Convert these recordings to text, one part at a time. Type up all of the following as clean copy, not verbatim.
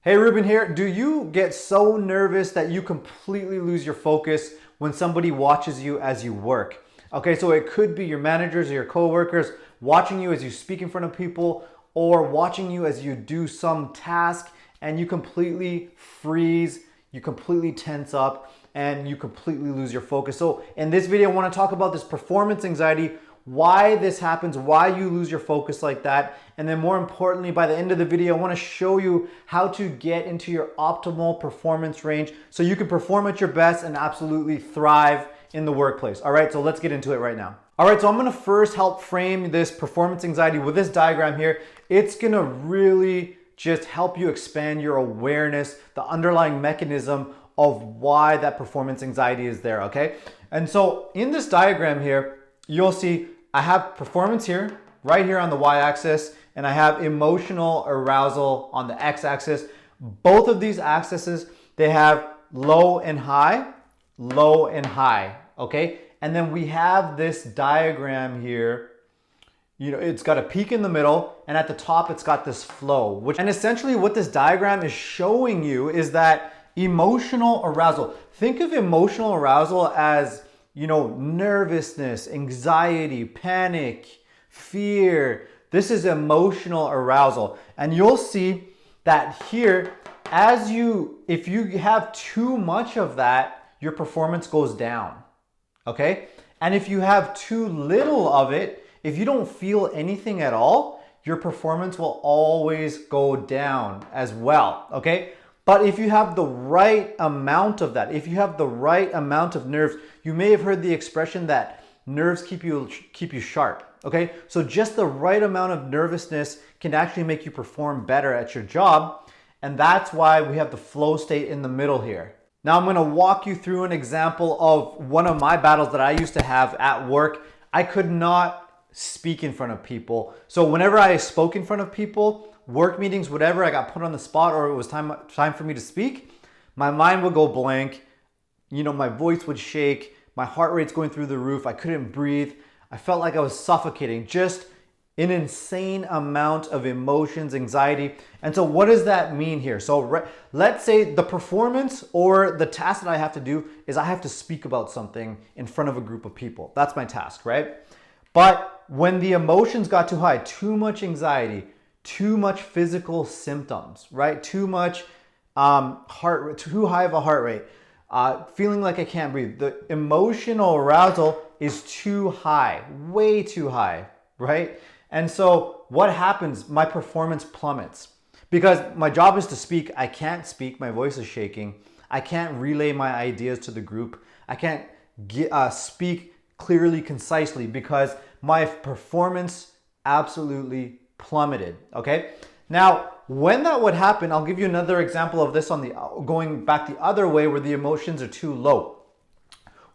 Hey, Rubin here. Do you get so nervous that you completely lose your focus when somebody watches you as you work? Okay, so it could be your managers or your coworkers watching you as you speak in front of people, or watching you as you do some task and you completely freeze, you completely tense up, and you completely lose your focus. So in this video, I want to talk about this performance anxiety, why this happens, why you lose your focus like that, and then more importantly, by the end of the video, I want to show you how to get into your optimal performance range so you can perform at your best and absolutely thrive in the workplace. All right, so let's get into it right now. All right, so I'm going to first help frame this performance anxiety with this diagram here. It's going to really just help you expand your awareness, the underlying mechanism of why that performance anxiety is there, okay? And so in this diagram here, you'll see I have performance here, right here on the y-axis, and I have emotional arousal on the x-axis. Both of these axes, they have low and high, okay? And then we have this diagram here. You know, it's got a peak in the middle, and at the top it's got this flow. And essentially what this diagram is showing you is that emotional arousal. Think of emotional arousal as, you know, nervousness, anxiety, panic, fear. This is emotional arousal. And you'll see that here, if you have too much of that, your performance goes down, okay? And if you have too little of it, if you don't feel anything at all, your performance will always go down as well, okay? But if you have the right amount of that, if you have the right amount of nerves, you may have heard the expression that nerves keep you sharp, okay? So just the right amount of nervousness can actually make you perform better at your job, and that's why we have the flow state in the middle here. Now I'm gonna walk you through an example of one of my battles that I used to have at work. I could not speak in front of people. So whenever I spoke in front of people, work meetings, whatever, I got put on the spot or it was time for me to speak, my mind would go blank. You know, my voice would shake, my heart rate's going through the roof, I couldn't breathe. I felt like I was suffocating, just an insane amount of emotions, anxiety. And so what does that mean here? So let's say the performance or the task that I have to do is I have to speak about something in front of a group of people. That's my task, right? But when the emotions got too high, too much anxiety, too much physical symptoms, right? Too much too high of a heart rate, feeling like I can't breathe. The emotional arousal is too high, way too high, right? And so what happens? My performance plummets because my job is to speak. I can't speak. My voice is shaking. I can't relay my ideas to the group. I can't speak clearly, concisely because my performance absolutely plummeted, okay? Now, when that would happen, I'll give you another example of this going back the other way where the emotions are too low.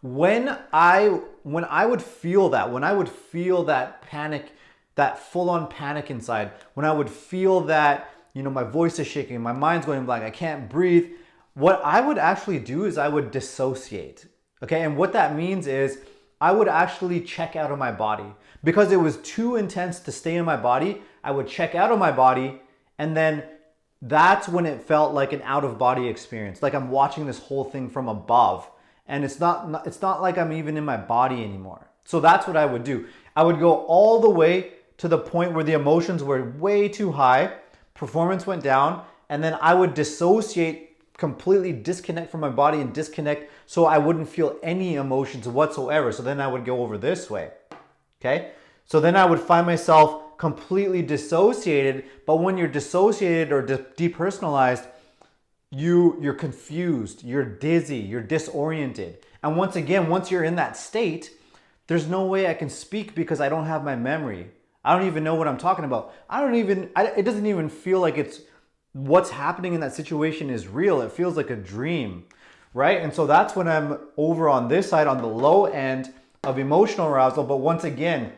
When I would feel that panic, that full-on panic inside, when I would feel that, you know, my voice is shaking, my mind's going blank, I can't breathe, what I would actually do is I would dissociate, okay? And what that means is I would actually check out of my body. Because it was too intense to stay in my body, I would check out of my body, and then that's when it felt like an out-of-body experience, like I'm watching this whole thing from above, and it's not like I'm even in my body anymore. So that's what I would do. I would go all the way to the point where the emotions were way too high, performance went down, and then I would dissociate, completely disconnect from my body and disconnect so I wouldn't feel any emotions whatsoever. So then I would go over this way, okay? So then I would find myself completely dissociated, but when you're dissociated or depersonalized, you're confused, you're dizzy, you're disoriented. And once again, once you're in that state, there's no way I can speak because I don't have my memory. I don't even know what I'm talking about. It doesn't even feel like what's happening in that situation is real. It feels like a dream, right? And so that's when I'm over on this side, on the low end of emotional arousal. But once again,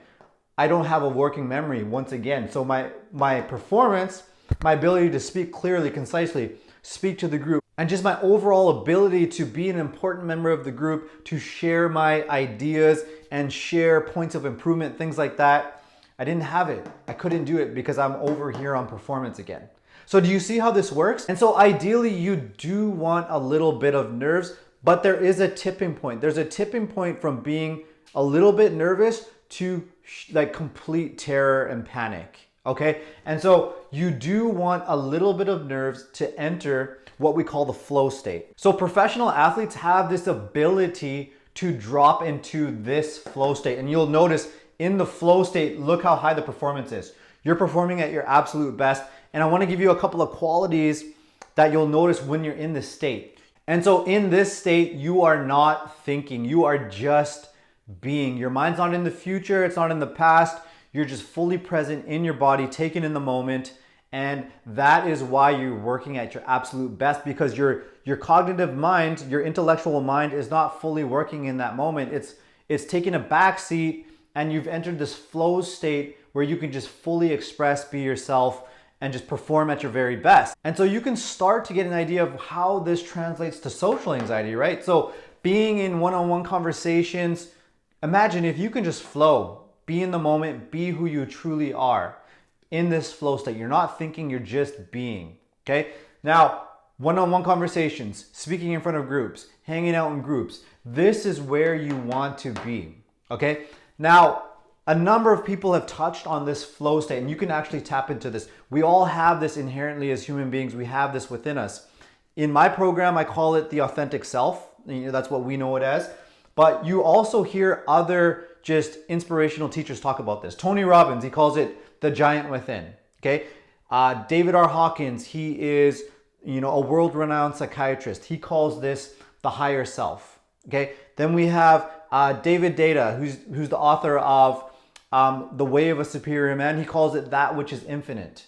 I don't have a working memory once again. So my performance, my ability to speak clearly, concisely, speak to the group, and just my overall ability to be an important member of the group, to share my ideas and share points of improvement, things like that, I didn't have it. I couldn't do it because I'm over here on performance again. So do you see how this works? And so ideally you do want a little bit of nerves, but there is a tipping point. There's a tipping point from being a little bit nervous to like complete terror and panic. Okay, and so you do want a little bit of nerves to enter what we call the flow state. So professional athletes have this ability to drop into this flow state. And you'll notice in the flow state, look how high the performance is. You're performing at your absolute best. And I want to give you a couple of qualities that you'll notice when you're in this state. And so in this state, you are not thinking, you are just being. Your mind's not in the future, it's not in the past. You're just fully present in your body, taken in the moment. And that is why you're working at your absolute best, because your cognitive mind, your intellectual mind is not fully working in that moment. It's taking a back seat, and you've entered this flow state where you can just fully express, be yourself, and just perform at your very best. And so you can start to get an idea of how this translates to social anxiety, right? So being in one-on-one conversations, imagine if you can just flow, be in the moment, be who you truly are in this flow state. You're not thinking, you're just being, okay? Now, one-on-one conversations, speaking in front of groups, hanging out in groups, this is where you want to be, okay? Now, a number of people have touched on this flow state, and you can actually tap into this. We all have this inherently as human beings. We have this within us. In my program, I call it the authentic self. That's what we know it as. But you also hear other just inspirational teachers talk about this. Tony Robbins, he calls it the giant within, okay? David R. Hawkins, he is, a world-renowned psychiatrist. He calls this the higher self, okay? Then we have David Data, who's the author of The Way of a Superior Man. He calls it that which is infinite.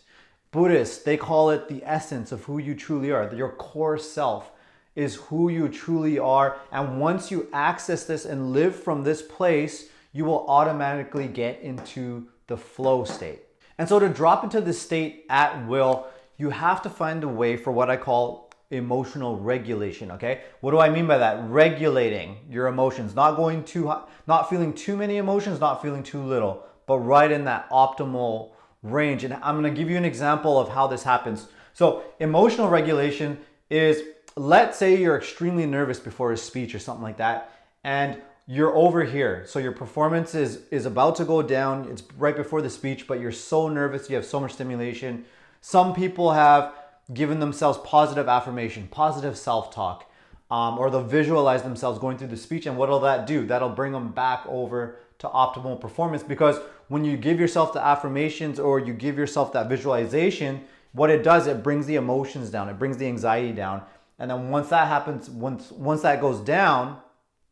Buddhists, they call it the essence of who you truly are. Your core self is who you truly are. And once you access this and live from this place, you will automatically get into the flow state. And so to drop into this state at will, you have to find a way for what I call emotional regulation, okay? What do I mean by that? Regulating your emotions, not feeling too many emotions, not feeling too little, but right in that optimal range. And I'm gonna give you an example of how this happens. So emotional regulation is, let's say you're extremely nervous before a speech or something like that, and you're over here. So your performance is about to go down. It's right before the speech, but you're so nervous, you have so much stimulation. Some people have given themselves positive affirmation, positive self-talk, or they'll visualize themselves going through the speech. And what'll that do? That'll bring them back over to optimal performance, because when you give yourself the affirmations or you give yourself that visualization, what it does, it brings the emotions down, it brings the anxiety down. And then once that happens, once that goes down,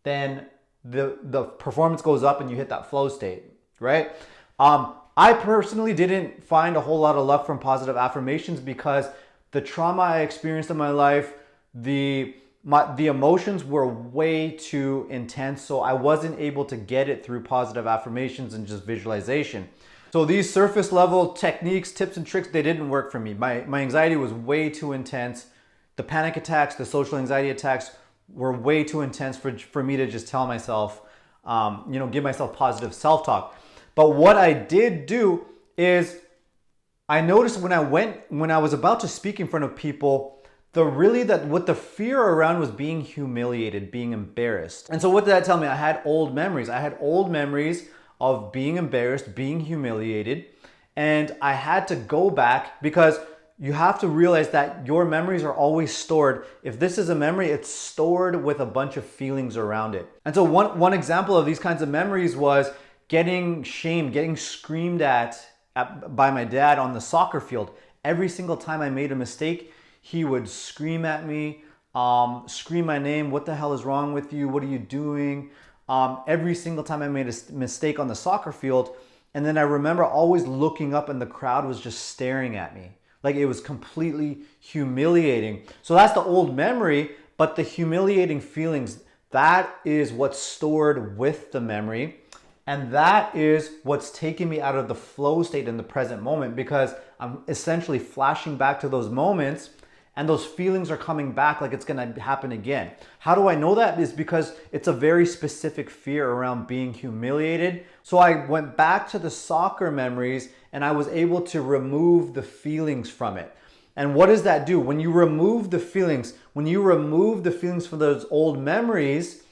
then the performance goes up and you hit that flow state, right? I personally didn't find a whole lot of luck from positive affirmations, because the trauma I experienced in my life, the emotions were way too intense, so I wasn't able to get it through positive affirmations and just visualization. So these surface level techniques, tips and tricks, they didn't work for me. My anxiety was way too intense. The panic attacks, the social anxiety attacks were way too intense for me to just tell myself, give myself positive self-talk. But what I did do is I noticed when I was about to speak in front of people, what the fear around was being humiliated, being embarrassed. And so what did that tell me? I had old memories. I had old memories of being embarrassed, being humiliated, and I had to go back, because you have to realize that your memories are always stored. If this is a memory, it's stored with a bunch of feelings around it. And so one example of these kinds of memories was getting shamed, getting screamed at by my dad on the soccer field. Every single time I made a mistake, he would scream at me, scream my name. What the hell is wrong with you? What are you doing? Every single time I made a mistake on the soccer field. And then I remember always looking up and the crowd was just staring at me. Like, it was completely humiliating. So that's the old memory, but the humiliating feelings, that is what's stored with the memory. And that is what's taking me out of the flow state in the present moment, because I'm essentially flashing back to those moments and those feelings are coming back like it's gonna happen again. How do I know that? Is because it's a very specific fear around being humiliated. So I went back to the soccer memories and I was able to remove the feelings from it. And what does that do? When you remove the feelings, from those old memories,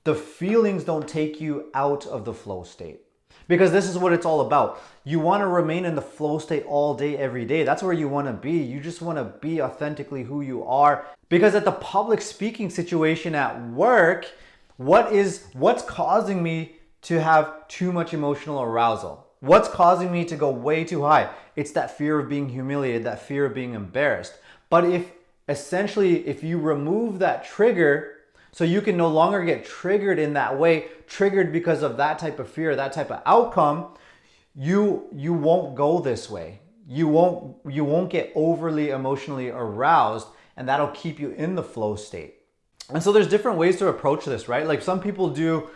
the feelings don't take you out of the flow state. Because this is what it's all about. You want to remain in the flow state all day, every day. That's where you want to be. You just want to be authentically who you are. Because at the public speaking situation at work, what's causing me to have too much emotional arousal? What's causing me to go way too high? It's that fear of being humiliated, that fear of being embarrassed. But if you remove that trigger, so you can no longer get triggered in that way, triggered because of that type of fear, that type of outcome, you won't go this way. You won't get overly emotionally aroused, and that'll keep you in the flow state. And so there's different ways to approach this, right? Like some people do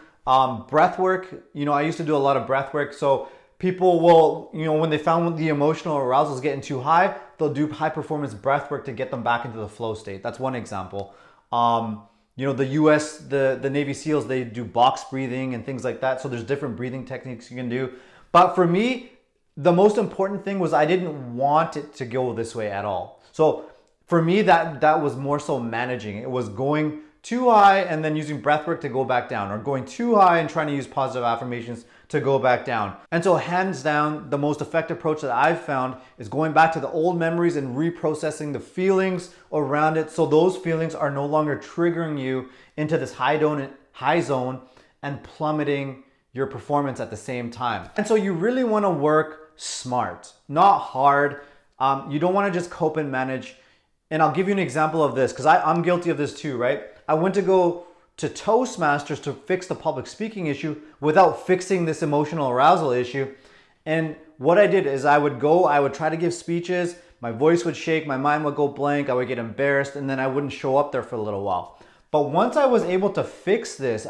breath work. I used to do a lot of breath work. So people will, when they found the emotional arousal is getting too high, they'll do high performance breath work to get them back into the flow state. That's one example. The Navy SEALs, they do box breathing and things like that. So there's different breathing techniques you can do. But for me, the most important thing was I didn't want it to go this way at all. So for me, that was more so managing. It was going too high and then using breath work to go back down, or going too high and trying to use positive affirmations to go back down. And so hands down, the most effective approach that I've found is going back to the old memories and reprocessing the feelings around it, so those feelings are no longer triggering you into this high zone and plummeting your performance at the same time. And so you really want to work smart, not hard. You don't want to just cope and manage. And I'll give you an example of this because I'm guilty of this too, right? I went to go to Toastmasters to fix the public speaking issue without fixing this emotional arousal issue. And what I did is I would try to give speeches, my voice would shake, my mind would go blank, I would get embarrassed, and then I wouldn't show up there for a little while. But once I was able to fix this,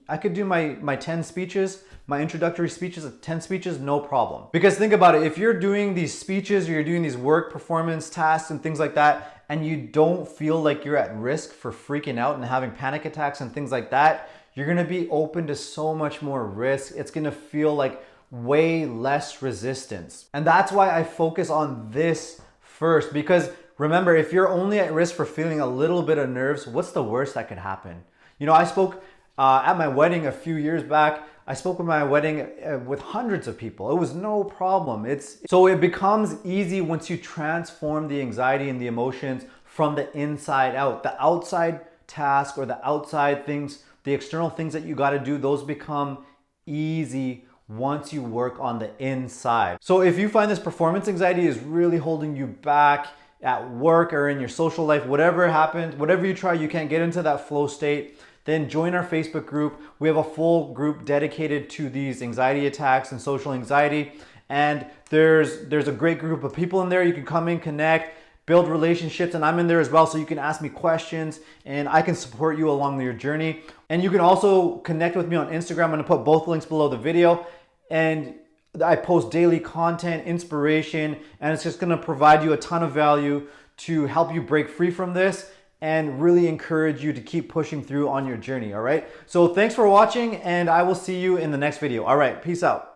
I could do my 10 speeches, my introductory speeches, 10 speeches, no problem. Because think about it, if you're doing these speeches or you're doing these work performance tasks and things like that, and you don't feel like you're at risk for freaking out and having panic attacks and things like that, you're gonna be open to so much more risk. It's gonna feel like way less resistance. And that's why I focus on this first, because remember, if you're only at risk for feeling a little bit of nerves, what's the worst that could happen? I spoke at my wedding a few years back. I spoke at my wedding with hundreds of people. It was no problem. So it becomes easy once you transform the anxiety and the emotions from the inside out. The outside task or the outside things, the external things that you got to do, those become easy once you work on the inside. So if you find this performance anxiety is really holding you back at work or in your social life, whatever happened, whatever you try, you can't get into that flow state, then join our Facebook group. We have a full group dedicated to these anxiety attacks and social anxiety. And there's a great group of people in there. You can come in, connect, build relationships, and I'm in there as well, so you can ask me questions and I can support you along your journey. And you can also connect with me on Instagram. I'm gonna put both links below the video. And I post daily content, inspiration, and it's just gonna provide you a ton of value to help you break free from this and really encourage you to keep pushing through on your journey, all right? So thanks for watching, and I will see you in the next video. All right, peace out.